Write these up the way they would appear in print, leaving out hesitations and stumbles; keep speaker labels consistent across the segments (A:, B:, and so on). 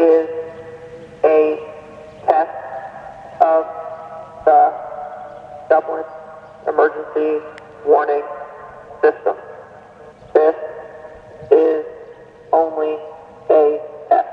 A: is a test of the Dublin emergency warning system. This is only a test.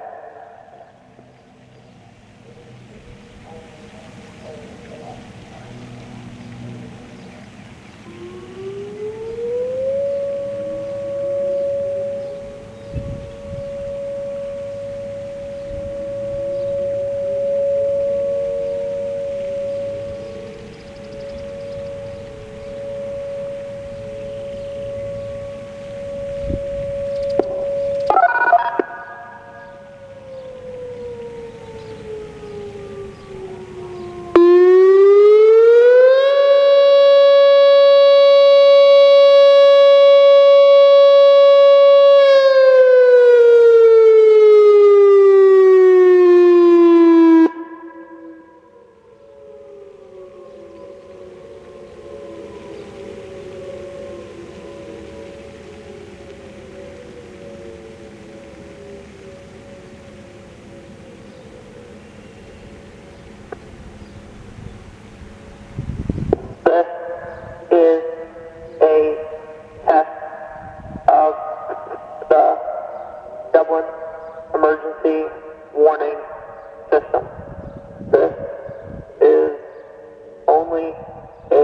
A: This is a test of the Dublin emergency warning system. This is only a